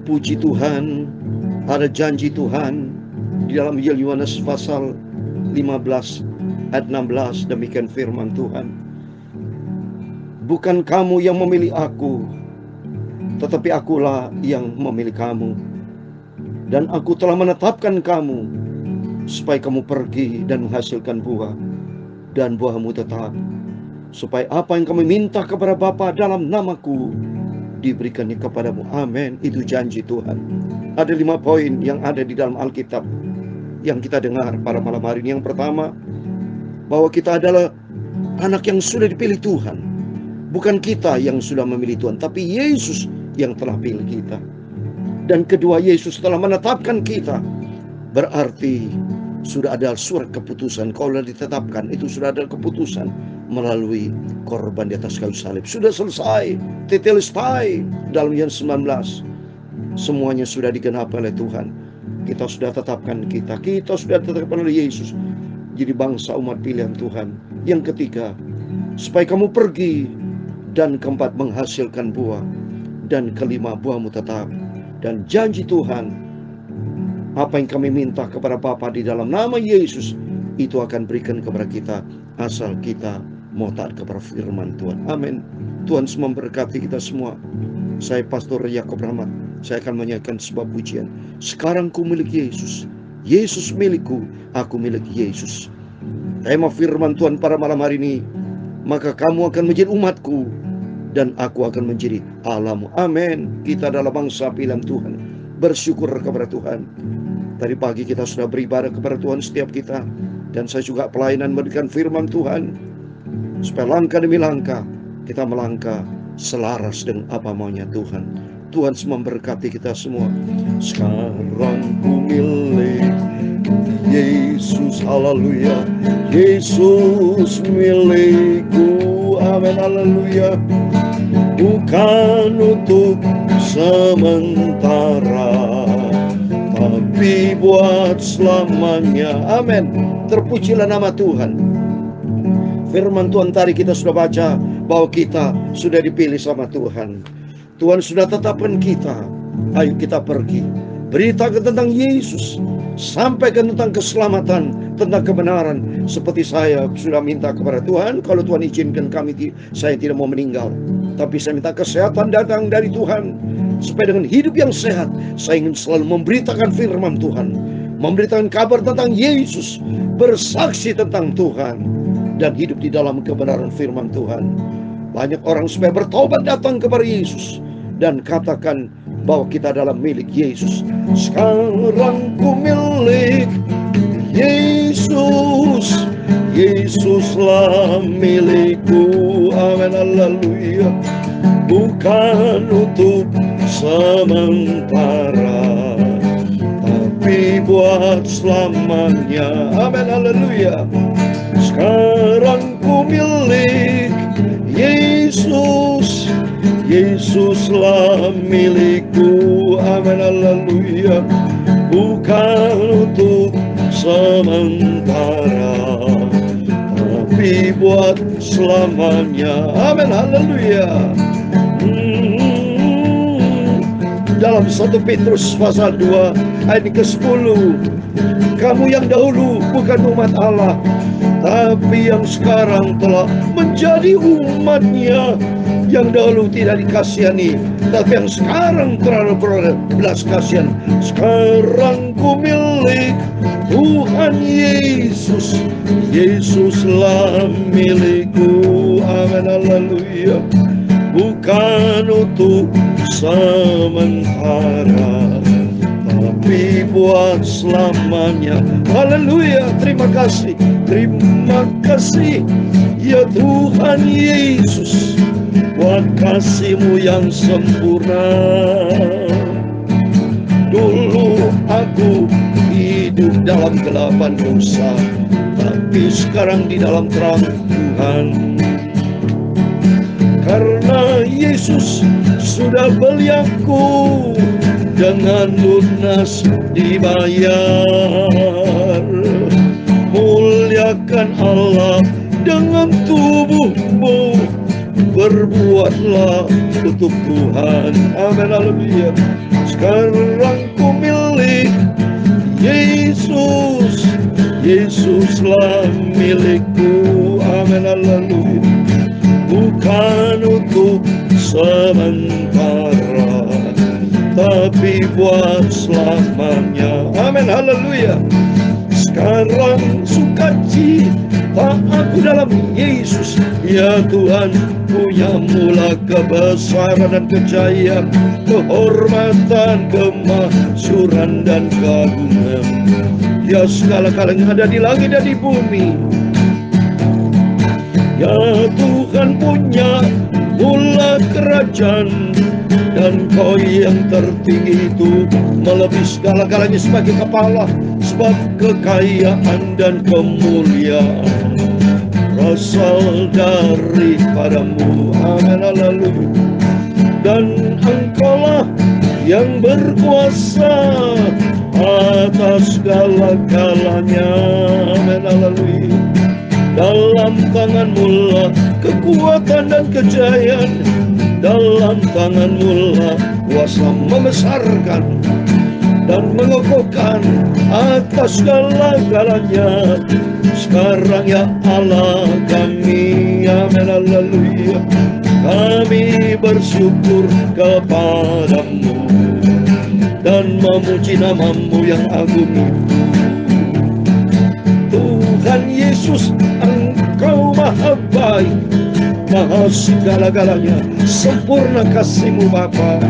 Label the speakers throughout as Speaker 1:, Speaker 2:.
Speaker 1: Puji Tuhan, ada janji Tuhan di dalam Yohanes pasal 15 ayat 16. Demikian firman Tuhan. Bukan kamu yang memilih aku, tetapi akulah yang memilih kamu. Dan aku telah menetapkan kamu supaya kamu pergi dan menghasilkan buah, dan buahmu tetap, supaya apa yang kamu minta kepada Bapa dalam namaku diberikannya kepadamu. Amin. Itu janji Tuhan. Ada 5 poin yang ada di dalam Alkitab yang kita dengar pada malam hari ini. Yang pertama, bahwa kita adalah anak yang sudah dipilih Tuhan. Bukan kita yang sudah memilih Tuhan, tapi Yesus yang telah pilih kita. Dan kedua, Yesus telah menetapkan kita. Berarti sudah ada surat keputusan. Kalau ditetapkan, itu sudah ada keputusan melalui korban di atas kayu salib. Sudah selesai, tetelestai dalam Yohanes 19. Semuanya sudah digenapi oleh Tuhan. Kita sudah tetapkan kita sudah tetapkan oleh Yesus jadi bangsa umat pilihan Tuhan. Yang ketiga, supaya kamu pergi. Dan keempat, menghasilkan buah. Dan kelima, buahmu tetap. Dan janji Tuhan, apa yang kami minta kepada Bapa di dalam nama Yesus, itu akan berikan kepada kita, asal kita mau taat kepada firman Tuhan. Amin. Tuhan memberkati kita semua. Saya Pastor Yakob Rahmat. Saya akan menyanyikan sebuah pujian. Sekarang ku milik Yesus, Yesus milikku, aku milik Yesus. Tema firman Tuhan pada malam hari ini, maka kamu akan menjadi umatku, dan aku akan menjadi Allahmu. Amin. Kita adalah bangsa pilihan Tuhan. Bersyukur kepada Tuhan. Tadi pagi kita sudah beribadah kepada Tuhan setiap kita. Dan saya juga pelayanan memberikan firman Tuhan. Supaya langkah demi langkah kita melangkah selaras dengan apa maunya Tuhan. Tuhan memberkati kita semua. Sekarang ku milik Yesus, haleluya. Yesus milikku, amin, haleluya. Bukan untuk sementara, tapi buat selamanya. Amin. Terpujilah nama Tuhan. Firman Tuhan tadi kita sudah baca bahwa kita sudah dipilih sama Tuhan. Tuhan sudah tetapkan kita. Ayo kita pergi, beritakan tentang Yesus, sampaikan tentang keselamatan, tentang kebenaran. Seperti saya sudah minta kepada Tuhan, kalau Tuhan izinkan saya tidak mau meninggal, tapi saya minta kesehatan datang dari Tuhan, supaya dengan hidup yang sehat, saya ingin selalu memberitakan firman Tuhan, memberitakan kabar tentang Yesus, bersaksi tentang Tuhan, dan hidup di dalam kebenaran firman Tuhan. Banyak orang supaya bertobat datang kepada Yesus, dan katakan bahwa kita adalah milik Yesus. Sekarang ku milik Yesus, Yesuslah milikku, amin, haleluya. Bukan untuk sementara, tapi buat selamanya, amin, haleluya. Sekarang ku milik Yesus, Yesuslah milikku, amin, haleluya. Bukan untuk sementara, tapi buat selamanya, amin, haleluya. Dalam 1 Petrus pasal 2 ayat ke-10, kamu yang dahulu bukan umat Allah, tapi yang sekarang telah menjadi umatnya, yang dahulu tidak dikasihani, tapi yang sekarang terlalu belas kasihan. Sekarang ku milik Tuhan Yesus, Yesuslah milikku, amin, haleluya. Bukan untuk sementara, tapi buat selamanya, haleluya. Terima kasih ya Tuhan Yesus, buat kasih-Mu yang sempurna. Dulu aku hidup dalam kegelapan dosa, tapi sekarang di dalam terang Tuhan. Karena Yesus sudah beli aku, dengan lunas dibayar. Muliakan Allah dengan tubuhmu, berbuatlah untuk Tuhan. Amin, haleluya. Sekarang ku milik Yesus, Yesuslah milikku. Amin, haleluya. Bukan untuk sementara, tapi buat selamanya. Amin, haleluya. Sekarang sukacita aku dalam Yesus, ya Tuhan, punya mula kebesaran dan kejayaan, kehormatan, kemasyuran dan keagungan. Ya segala-galanya ada di langit dan di bumi. Ya Tuhan punya mula kerajaan, dan Kau yang tertinggi itu melebihi segala-galanya sebagai kepala, sebab kekayaan dan kemuliaan berasal daripadamu. Amin, haleluya. Dan Engkaulah yang berkuasa atas segala-galanya. Amin, haleluya. Dalam tangan-Mu lah kekuatan dan kejayaan, dalam tangan-Mu lah kuasa membesarkan dan mengokohkan atas segala-galanya. Sekarang ya Allah kami, amin, haleluya, kami bersyukur kepadamu dan memuji nama-Mu yang agung itu. Tuhan Yesus, Engkau maha baik, maha segala-galanya, sempurna kasih-Mu Bapa.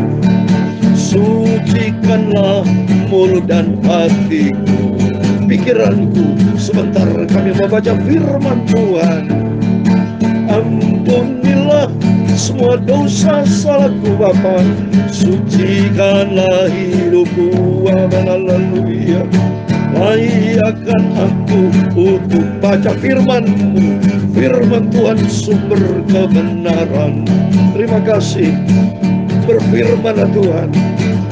Speaker 1: Sucikanlah mulut dan hatiku, pikiranku, sebentar kami membaca firman Tuhan. Ampunilah semua dosa salahku Bapa, sucikanlah hidupku. Amin, haleluya. Layakkan aku untuk baca firman-Mu, firman Tuhan sumber kebenaran. Terima kasih, berfirmanlah Tuhan.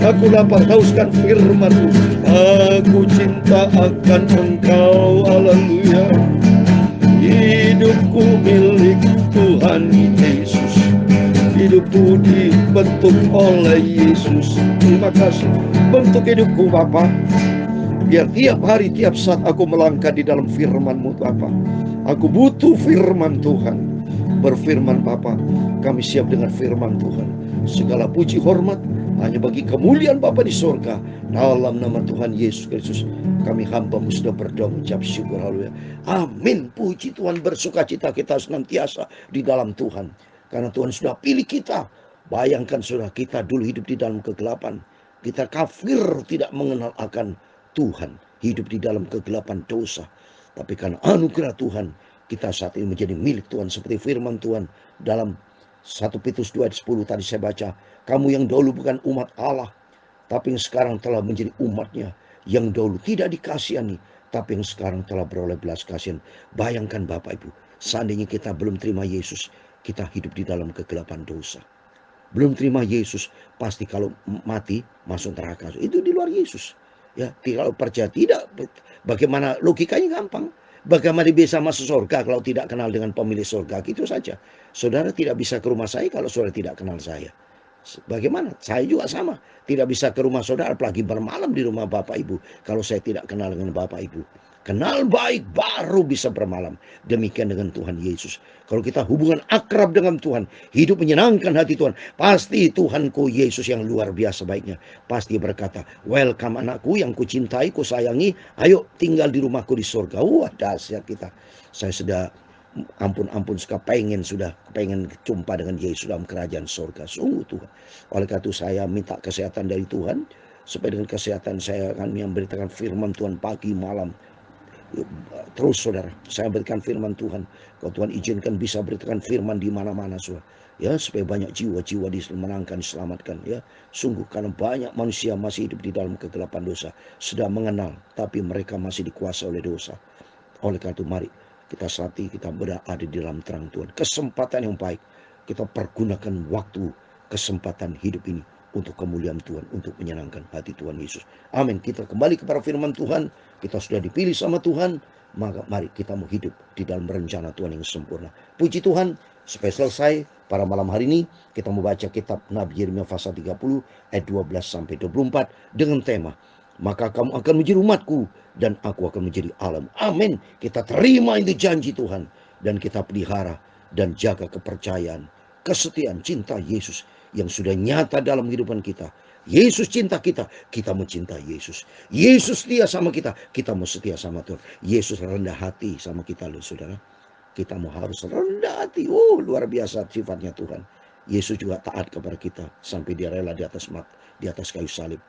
Speaker 1: Aku lapar hauskan firman-Mu, aku cinta akan Engkau. Haleluya. Hidupku milik Tuhan Yesus, hidupku dibentuk oleh Yesus. Terima kasih, bentuk hidupku Bapa, biar tiap hari, tiap saat aku melangkah di dalam firman-Mu Bapa. Aku butuh firman Tuhan. Berfirman Bapa, kami siap dengan firman Tuhan. Segala puji hormat hanya bagi kemuliaan Bapa di surga. Dalam nama Tuhan Yesus Kristus, kami hamba-Mu sudah berdoa mengucap syukur. Haleluya. Amin. Puji Tuhan, bersukacita kita senantiasa di dalam Tuhan, karena Tuhan sudah pilih kita. Bayangkan saudara, kita dulu hidup di dalam kegelapan. Kita kafir, tidak mengenal akan Tuhan, hidup di dalam kegelapan dosa. Tapi karena anugerah Tuhan, kita saat ini menjadi milik Tuhan. Seperti firman Tuhan dalam 1 Petrus 2 ayat 10 tadi saya baca. Kamu yang dahulu bukan umat Allah, tapi yang sekarang telah menjadi umatnya. Yang dahulu tidak dikasihani, tapi yang sekarang telah beroleh belas kasihan. Bayangkan Bapak Ibu, seandainya kita belum terima Yesus, kita hidup di dalam kegelapan dosa. Belum terima Yesus, pasti kalau mati masuk neraka. Itu di luar Yesus. Ya, kalau percaya tidak, bagaimana logikanya gampang. Bagaimana bisa masuk surga kalau tidak kenal dengan pemilik surga? Gitu saja. Saudara tidak bisa ke rumah saya kalau saudara tidak kenal saya. Bagaimana? Saya juga sama. Tidak bisa ke rumah saudara, apalagi bermalam di rumah Bapak Ibu, kalau saya tidak kenal dengan Bapak Ibu. Kenal baik baru bisa bermalam. Demikian dengan Tuhan Yesus. Kalau kita hubungan akrab dengan Tuhan, hidup menyenangkan hati Tuhan, pasti Tuhanku Yesus yang luar biasa baiknya pasti berkata, welcome anakku yang kucintai, kusayangi, ayo tinggal di rumahku di surga. Wah, dahsyat kita. Saya sudah ampun suka pengen jumpa dengan Yesus dalam kerajaan surga. Sungguh Tuhan. Oleh karena itu saya minta kesehatan dari Tuhan, supaya dengan kesehatan saya akan memberitakan firman Tuhan pagi malam. Terus saudara, saya berikan firman Tuhan. Kalau Tuhan izinkan bisa beritakan firman di mana-mana saudara, ya, supaya banyak jiwa-jiwa dimenangkan, diselamatkan, ya. Sungguh karena banyak manusia masih hidup di dalam kegelapan dosa, sudah mengenal tapi mereka masih dikuasai oleh dosa. Oleh karena itu mari kita saati, kita berada di dalam terang Tuhan. Kesempatan yang baik, kita pergunakan waktu kesempatan hidup ini untuk kemuliaan Tuhan, untuk menyenangkan hati Tuhan Yesus. Amin. Kita kembali kepada firman Tuhan. Kita sudah dipilih sama Tuhan, maka mari kita mau hidup di dalam rencana Tuhan yang sempurna. Puji Tuhan, Supaya selesai pada malam hari ini, kita membaca kitab Nabi Yeremia pasal 30 ayat 12 sampai 24 dengan tema, maka kamu akan menjadi umatku dan aku akan menjadi Allahmu. Amin. Kita terima itu janji Tuhan dan kita pelihara dan jaga kepercayaan, kesetiaan, cinta Yesus yang sudah nyata dalam kehidupan kita. Yesus cinta kita, kita mencintai Yesus. Yesus setia sama kita mau setia sama Tuhan. Yesus rendah hati sama kita loh saudara. Kita mau harus rendah hati. Oh, luar biasa sifatnya Tuhan. Yesus juga taat kepada kita sampai dia rela di atas kayu salib.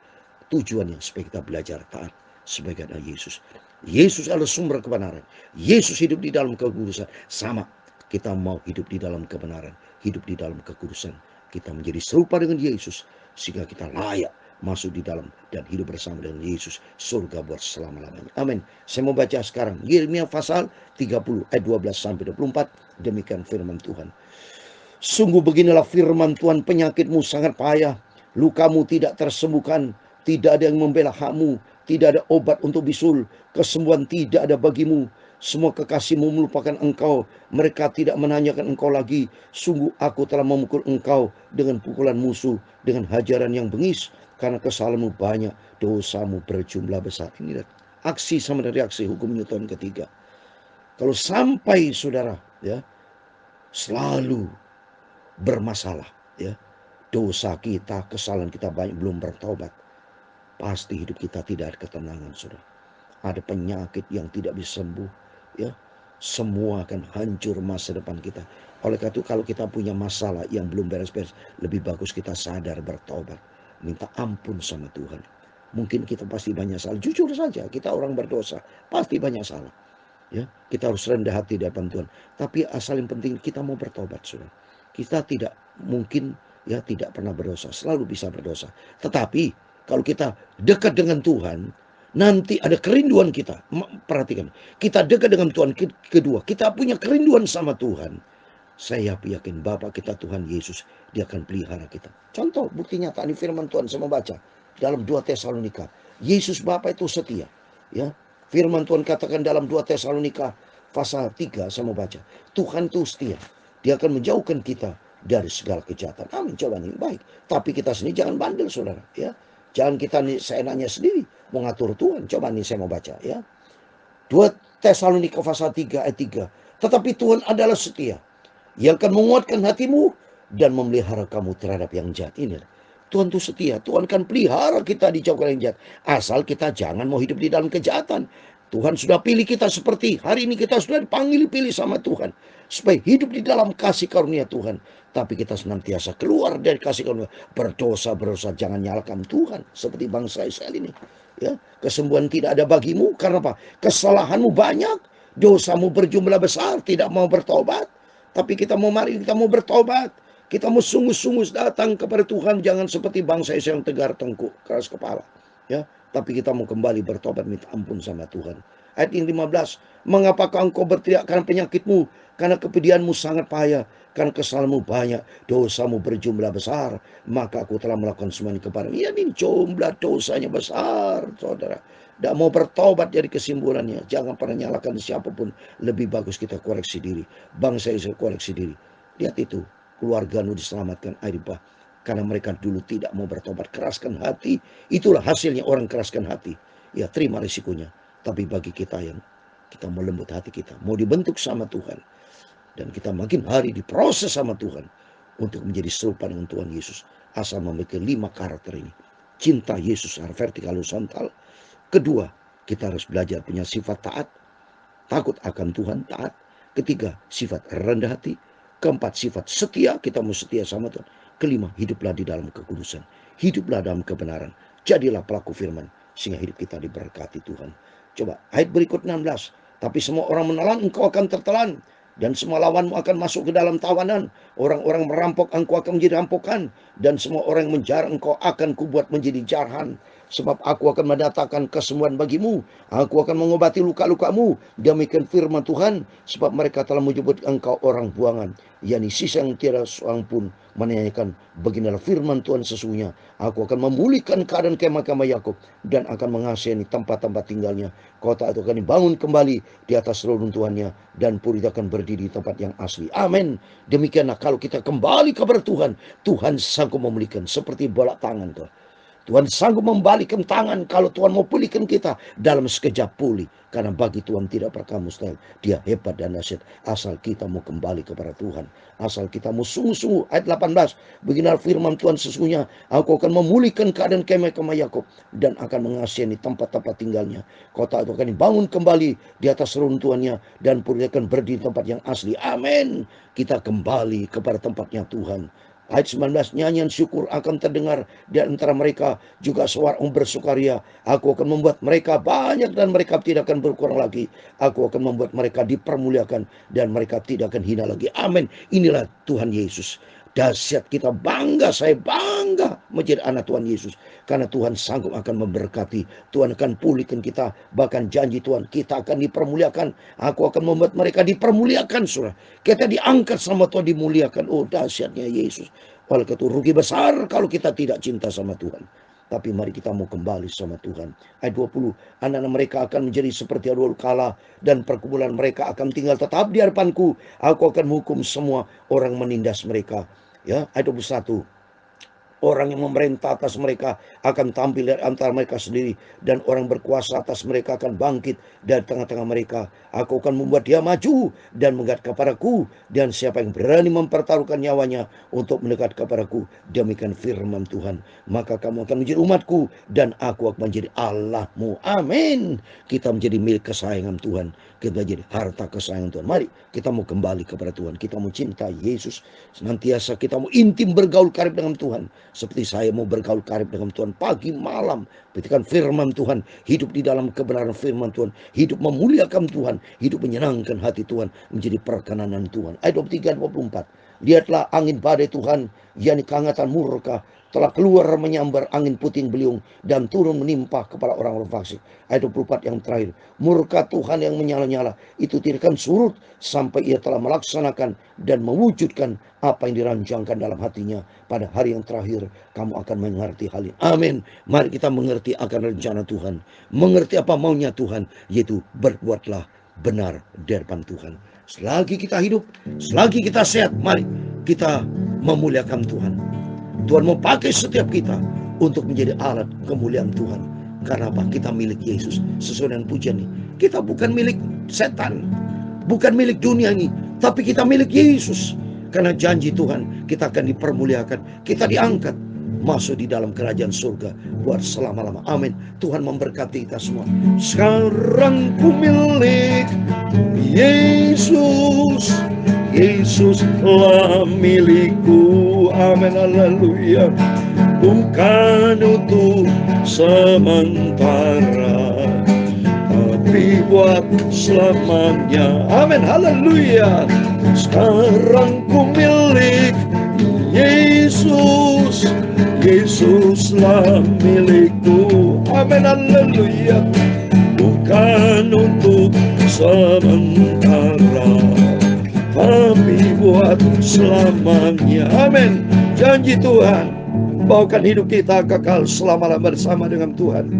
Speaker 1: Tujuannya supaya kita belajar taat sebagai anak Yesus. Yesus adalah sumber kebenaran. Yesus hidup di dalam kekudusan. Sama, kita mau hidup di dalam kebenaran, hidup di dalam kekudusan. Kita menjadi serupa dengan Yesus sehingga kita layak masuk di dalam dan hidup bersama dengan Yesus, surga buat selama-lamanya. Amin. Saya mau baca sekarang Yeremia pasal 30 ayat 12 sampai 24. Demikian firman Tuhan. Sungguh beginilah firman Tuhan, penyakitmu sangat payah, lukamu tidak tersembuhkan, tidak ada yang membela hakmu, tidak ada obat untuk bisul, kesembuhan tidak ada bagimu. Semua kekasihmu melupakan engkau, mereka tidak menanyakan engkau lagi. Sungguh aku telah memukul engkau dengan pukulan musuh, dengan hajaran yang bengis, karena kesalahanmu banyak, dosamu berjumlah besar. Ini aksi sama dari aksi hukum Newton ketiga. Kalau sampai saudara ya selalu bermasalah ya, dosa kita, kesalahan kita banyak, belum bertobat, pasti hidup kita tidak ada ketenangan saudara. Ada penyakit yang tidak bisa sembuh ya, semua akan hancur masa depan kita. Oleh karena itu kalau kita punya masalah yang belum beres-beres, lebih bagus kita sadar, bertobat, minta ampun sama Tuhan. Mungkin kita pasti banyak salah, jujur saja kita orang berdosa, pasti banyak salah ya. Kita harus rendah hati di hadapan Tuhan, tapi asal yang penting kita mau bertobat saudara. Kita tidak mungkin ya tidak pernah berdosa, selalu bisa berdosa. Tetapi kalau kita dekat dengan Tuhan, nanti ada kerinduan kita. Perhatikan, kita dekat dengan Tuhan. Kedua, kita punya kerinduan sama Tuhan. Saya yakin Bapak kita Tuhan Yesus, dia akan pelihara kita. Contoh bukti nyata di firman Tuhan, saya membaca dalam 2 Tesalonika. Yesus Bapak itu setia. Ya, firman Tuhan katakan dalam 2 Tesalonika pasal 3, saya mau baca. Tuhan itu setia. Dia akan menjauhkan kita dari segala kejahatan. Amin. Coba nih, baik. Tapi kita sendiri jangan bandel saudara. Ya, jangan kita nih seenaknya sendiri mengatur Tuhan. Coba nih saya mau baca ya. 2 Tesalonika pasal 3 ayat 3. Tetapi Tuhan adalah setia, yang akan menguatkan hatimu dan memelihara kamu terhadap yang jahat. Ini Tuhan itu setia. Tuhan akan pelihara kita dijauhkan yang jahat. Asal kita jangan mau hidup di dalam kejahatan. Tuhan sudah pilih kita seperti hari ini, kita sudah dipanggil-pilih sama Tuhan supaya hidup di dalam kasih karunia Tuhan. Tapi kita senantiasa keluar dari kasih karunia, berdosa, jangan nyalakan Tuhan seperti bangsa Israel ini. Ya, kesembuhan tidak ada bagimu karena apa? Kesalahanmu banyak, dosamu berjumlah besar, tidak mau bertobat. Tapi kita mau bertobat. Kita mau sungguh-sungguh datang kepada Tuhan, jangan seperti bangsa Israel yang tegar tengkuk, keras kepala. Ya, tapi kita mau kembali bertobat, minta ampun sama Tuhan. Ayat yang 15, mengapakah engkau berteriak karena penyakitmu, karena kepedihanmu sangat payah, karena kesalahanmu banyak, dosamu berjumlah besar, maka aku telah melakukan semua ini kepadamu. Ya, ini jumlah dosanya besar, saudara. Tidak mau bertobat dari kesimpulannya. Jangan pernah nyalakan siapapun. Lebih bagus kita koreksi diri. Bangsa Israel koreksi diri. Lihat itu, keluargamu diselamatkan air limpah. Karena mereka dulu tidak mau bertobat, keraskan hati. Itulah hasilnya orang keraskan hati. Ya, terima risikonya. Tapi bagi kita yang kita mau lembut hati kita, mau dibentuk sama Tuhan, dan kita makin hari diproses sama Tuhan untuk menjadi serupa dengan Tuhan Yesus. Asal memiliki 5 karakter ini. Cinta Yesus secara vertikal horizontal. Kedua, kita harus belajar punya sifat taat. Takut akan Tuhan, taat. Ketiga, sifat rendah hati. Keempat, sifat setia. Kita mau setia sama Tuhan. Kelima, hiduplah di dalam kekudusan. Hiduplah dalam kebenaran. Jadilah pelaku firman, sehingga hidup kita diberkati Tuhan. Coba ayat berikut 16. Tapi semua orang menelan, engkau akan tertelan. Dan semua lawanmu akan masuk ke dalam tawanan. Orang-orang merampok, engkau akan menjadi rampokan. Dan semua orang yang menjarah, engkau akan kubuat menjadi jarahan. sebab aku akan mendatangkan kesembuhan bagimu. Aku akan mengobati luka-lukamu. Demikian firman Tuhan, sebab mereka telah menyebut engkau orang buangan, yakni sisa yang tiada seorang pun menanyakan. Beginilah firman Tuhan sesungguhnya, aku akan memulihkan keadaan kemah-kemah Yakub dan akan mengasihani tempat-tempat tinggalnya. Kota itu akan dibangun kembali di atas reruntuhannya, dan puri akan berdiri di tempat yang asli. Amin. Demikianlah kalau kita kembali kepada Tuhan, Tuhan sanggup memulihkan seperti bola tangan tuh. Tuhan sanggup membalikkan tangan kalau Tuhan mau pulihkan kita dalam sekejap pulih. Karena bagi Tuhan tidak pernah mustahil. Dia hebat dan dahsyat. Asal kita mau kembali kepada Tuhan. Asal kita mau sungguh-sungguh. Ayat 18. Beginilah firman Tuhan sesungguhnya. Aku akan memulihkan keadaan kemah-kemah Yakub dan akan mengasihani tempat-tempat tinggalnya. Kota itu akan dibangun kembali di atas runtuhannya, dan puri akan berdiri di tempat yang asli. Amin. Kita kembali kepada tempatnya Tuhan. Ayat 19, nyanyian syukur akan terdengar di antara mereka, juga suara bersukaria. Aku akan membuat mereka banyak dan mereka tidak akan berkurang lagi. Aku akan membuat mereka dipermuliakan dan mereka tidak akan hina lagi. Amin. Inilah Tuhan Yesus. Dahsyat, kita bangga, saya bangga menjadi anak Tuhan Yesus. Karena Tuhan sanggup akan memberkati. Tuhan akan pulihkan kita. Bahkan janji Tuhan, kita akan dipermuliakan. Aku akan membuat mereka dipermuliakan, saudara. Kita diangkat sama Tuhan, dimuliakan. Oh, dahsyatnya Yesus. Oleh itu rugi besar kalau kita tidak cinta sama Tuhan. Tapi mari kita mau kembali sama Tuhan. Ayat 20, anak-anak mereka akan menjadi seperti dahulu kala, dan perkumpulan mereka akan tinggal tetap di hadapanku. Aku akan menghukum semua orang menindas mereka. Ya, ayat 21. Orang yang memerintah atas mereka akan tampil dari antara mereka sendiri, dan orang berkuasa atas mereka akan bangkit dari tengah-tengah mereka. Aku akan membuat dia maju dan mendekat kepadaku, dan siapa yang berani mempertaruhkan nyawanya untuk mendekat kepadaku, demikian firman Tuhan, maka kamu akan menjadi umatku dan aku akan menjadi Allahmu. Amin. Kita menjadi milik kesayangan Tuhan. Kita jadi harta kesayangan Tuhan. Mari kita mau kembali kepada Tuhan. Kita mau cinta Yesus. Senantiasa kita mau intim bergaul karib dengan Tuhan. Seperti saya mau bergaul karib dengan Tuhan pagi malam. Petikan firman Tuhan. Hidup di dalam kebenaran firman Tuhan. Hidup memuliakan Tuhan. Hidup menyenangkan hati Tuhan. Menjadi perkenanan Tuhan. Ayat 23-24. Lihatlah angin badai Tuhan, yakni kehangatan murka, telah keluar menyambar angin puting beliung dan turun menimpa kepala orang-orang fasik. Ayat 24 yang terakhir. Murka Tuhan yang menyala-nyala itu tidak akan surut sampai ia telah melaksanakan dan mewujudkan apa yang dirancangkan dalam hatinya. Pada hari yang terakhir kamu akan mengerti hal ini. Amin. Mari kita mengerti akan rencana Tuhan. Mengerti apa maunya Tuhan, yaitu berbuatlah benar di hadapan Tuhan. Selagi kita hidup, selagi kita sehat, mari kita memuliakan Tuhan. Tuhan mau pakai setiap kita untuk menjadi alat kemuliaan Tuhan. Karena apa? Kita milik Yesus. Sesuai dengan pujian ini, kita bukan milik setan, bukan milik dunia ini, tapi kita milik Yesus. Karena janji Tuhan, kita akan dipermuliakan, kita diangkat masuk di dalam kerajaan surga buat selama-lama. Amin. Tuhan memberkati kita semua. Sekarang ku milik Yesus, Yesuslah milikku. Amin. Haleluya. Bukan untuk sementara, tapi buat selamanya. Amin. Haleluya. Sekarang ku milik Yesus, Yesuslah milikku. Amin. Haleluya. Bukan untuk sementara, tapi buat selamanya. Amin. Janji Tuhan, bawakan hidup kita kekal selama-lamanya bersama dengan Tuhan.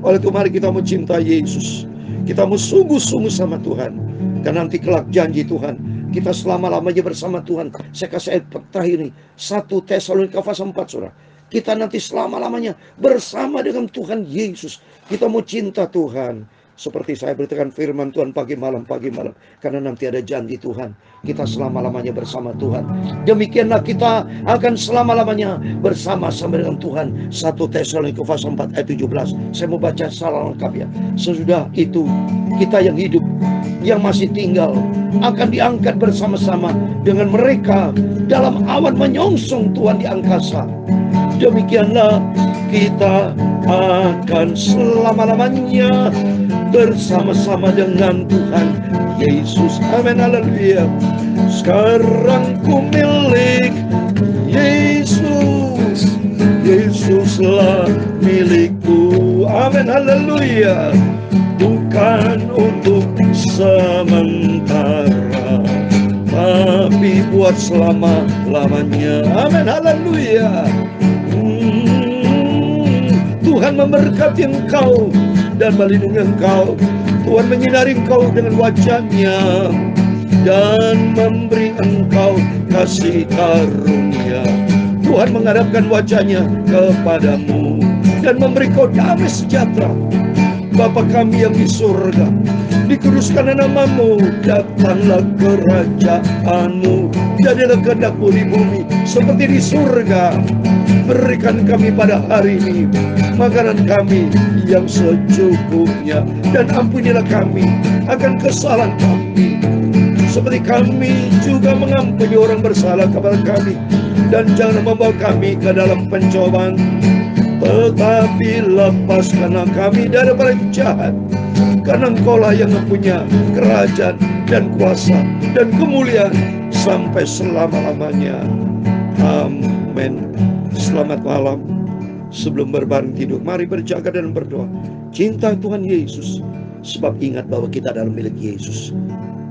Speaker 1: Oleh itu mari kita mencintai Yesus. Kita mau sungguh-sungguh sama Tuhan. Karena nanti kelak janji Tuhan, kita selama-lamanya bersama Tuhan. Saya kasih ayat terakhir ini, 1 Tesalonika pasal 4, saudara. Kita nanti selama-lamanya bersama dengan Tuhan Yesus. Kita mau cinta Tuhan. Seperti saya beritakan firman Tuhan pagi malam. Karena nanti ada janji Tuhan. Kita selama-lamanya bersama Tuhan. Demikianlah kita akan selama-lamanya bersama-sama dengan Tuhan. 1 Tesalonika pasal 4 ayat 17. Saya mau baca salah lengkap ya. Sesudah itu kita yang hidup, yang masih tinggal, akan diangkat bersama-sama dengan mereka dalam awan menyongsong Tuhan di angkasa. Demikianlah kita akan selama-lamanya bersama-sama dengan Tuhan Yesus. Amin. Haleluya. Sekarang ku milik Yesus, Yesuslah milikku. haleluya. Bukan untuk sementara, tapi buat selama-lamanya. Amin, haleluya. Tuhan memberkati engkau dan melindungi engkau. Tuhan menyinari engkau dengan wajah-Nya dan memberi engkau kasih karunia. Tuhan menghadapkan wajah-Nya kepadamu dan memberi kau damai sejahtera. Bapa kami yang di surga, dikuduskanlah nama-Mu, datanglah kerajaan-Mu, jadilah kehendak-Mu di bumi seperti di surga. Berikan kami pada hari ini makanan kami yang secukupnya, dan ampunilah kami akan kesalahan kami, seperti kami juga mengampuni orang bersalah kepada kami. Dan jangan membawa kami ke dalam pencobaan, tetapi lepaskanlah kami daripada jahat. Karena Engkaulah yang mempunyai kerajaan dan kuasa dan kemuliaan sampai selama-lamanya. Amin. Selamat malam. Sebelum berbaring tidur, mari berjaga dan berdoa. Cinta Tuhan Yesus, sebab ingat bahwa kita adalah milik Yesus.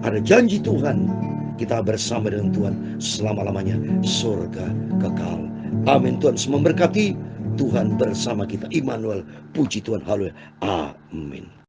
Speaker 1: Ada janji Tuhan, kita bersama dengan Tuhan selama-lamanya, surga kekal. Amin. Tuhan memberkati. Tuhan bersama kita. Immanuel, puji Tuhan, haleluya. Amin.